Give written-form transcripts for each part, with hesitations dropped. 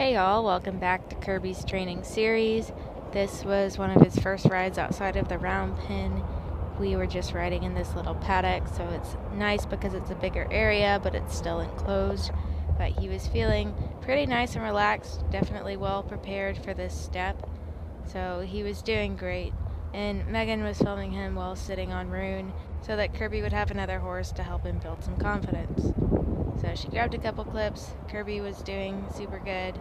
Hey y'all, welcome back to Kirby's training series. This was one of his first rides outside of the round pen. We were just riding in this little paddock, so it's nice because it's a bigger area, but it's still enclosed. But he was feeling pretty nice and relaxed, definitely well prepared for this step. So he was doing great. And Megan was filming him while sitting on Rune so that Kirby would have another horse to help him build some confidence. So she grabbed a couple clips. Kirby was doing super good.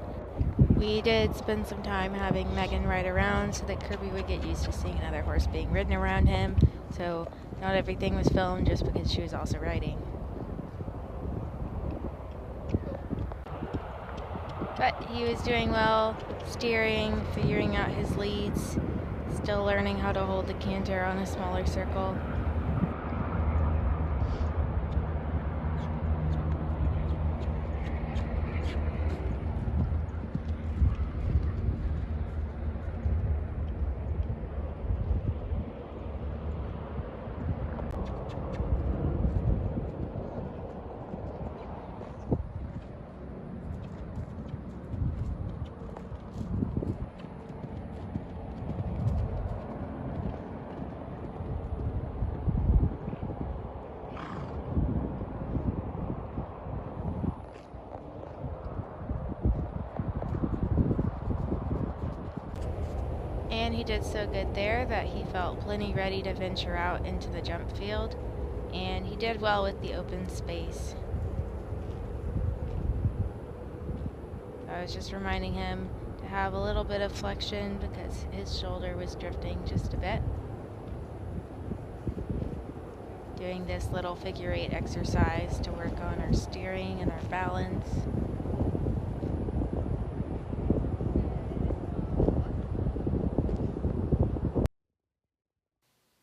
We did spend some time having Megan ride around so that Kirby would get used to seeing another horse being ridden around him. So not everything was filmed just because she was also riding. But he was doing well, steering, figuring out his leads, still learning how to hold the canter on a smaller circle. And he did so good there that he felt plenty ready to venture out into the jump field, and he did well with the open space. I was just reminding him to have a little bit of flexion because his shoulder was drifting just a bit. Doing this little figure 8 exercise to work on our steering and our balance.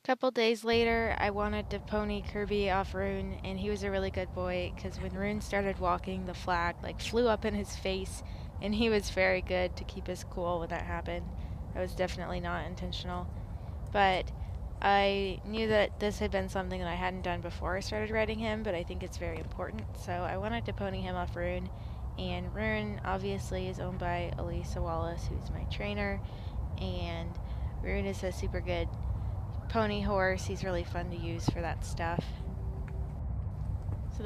Couple days later, I wanted to pony Kirby off Rune, and he was a really good boy because when Rune started walking, the flag flew up in his face, and he was very good to keep us cool when that happened. That was definitely not intentional, but I knew that this had been something that I hadn't done before I started riding him, but I think it's very important, so I wanted to pony him off Rune. And Rune obviously is owned by Elisa Wallace, who's my trainer, and Rune is a super good pony horse. He's really fun to use for that stuff. So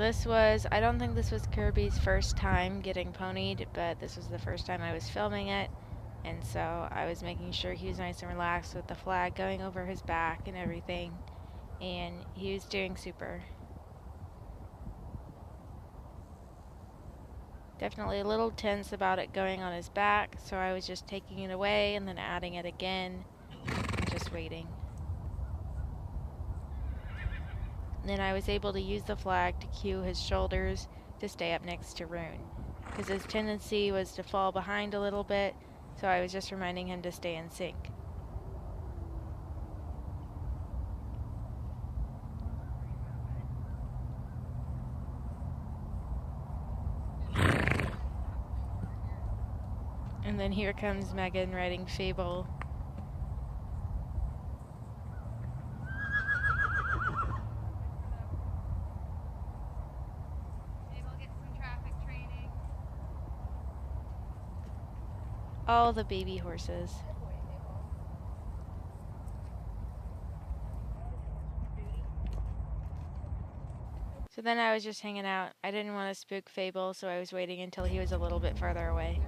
I don't think this was Kirby's first time getting ponied, but this was the first time I was filming it. And so I was making sure he was nice and relaxed with the flag going over his back and everything. And he was doing super. Definitely a little tense about it going on his back, so I was just taking it away and then adding it again and just waiting. And then I was able to use the flag to cue his shoulders to stay up next to Rune, because his tendency was to fall behind a little bit, so I was just reminding him to stay in sync. And then here comes Megan riding Fable. All the baby horses. So then I was just hanging out. I didn't want to spook Fable, so I was waiting until he was a little bit farther away.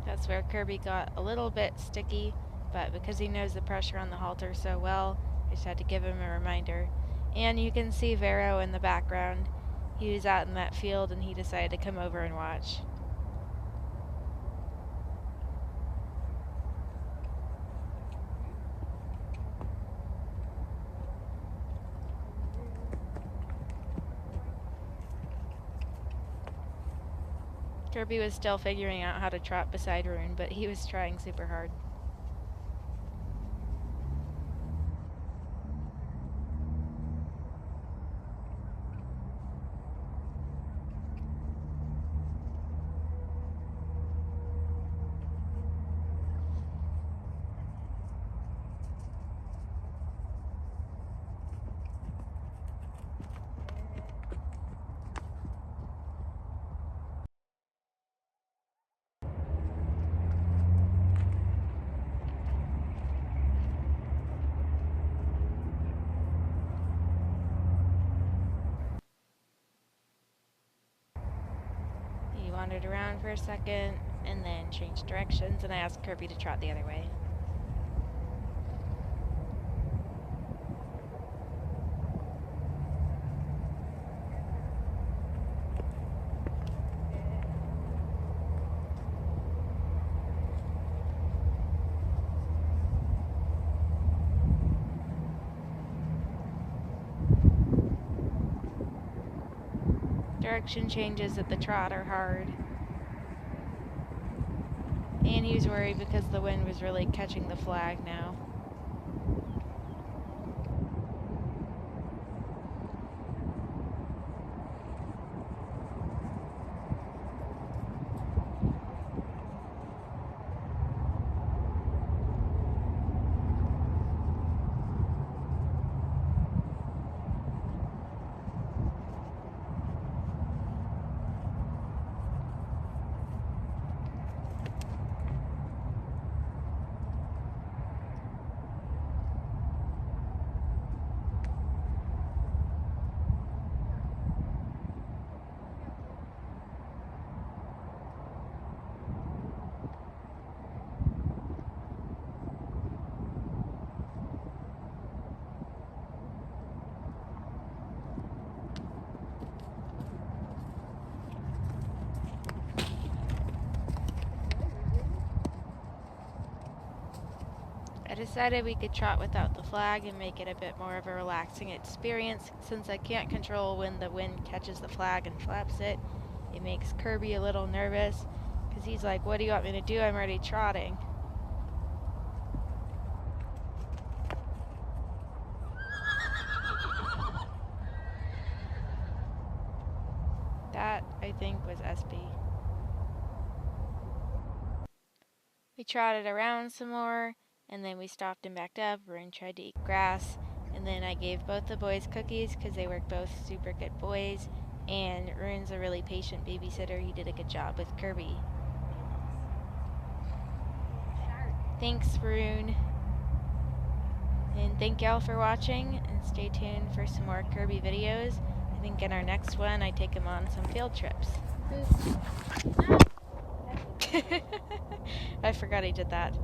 That's where Kirby got a little bit sticky, but because he knows the pressure on the halter so well, I just had to give him a reminder. And you can see Vero in the background. He was out in that field and he decided to come over and watch. Kirby was still figuring out how to trot beside Rune, but he was trying super hard. wandered around for a second and then changed directions, and I asked Kirby to trot the other way. Direction changes at the trot are hard. And he was worried because the wind was really catching the flag now. I decided we could trot without the flag and make it a bit more of a relaxing experience. Since I can't control when the wind catches the flag and flaps it, it makes Kirby a little nervous because he's like, "What do you want me to do? I'm already trotting." That, I think, was SB. We trotted around some more, and then we stopped and backed up. Rune tried to eat grass, and then I gave both the boys cookies because they were both super good boys, and Rune's a really patient babysitter. He did a good job with Kirby. Thanks, Rune. And thank y'all for watching, and stay tuned for some more Kirby videos. I think in our next one, I take him on some field trips. I forgot he did that.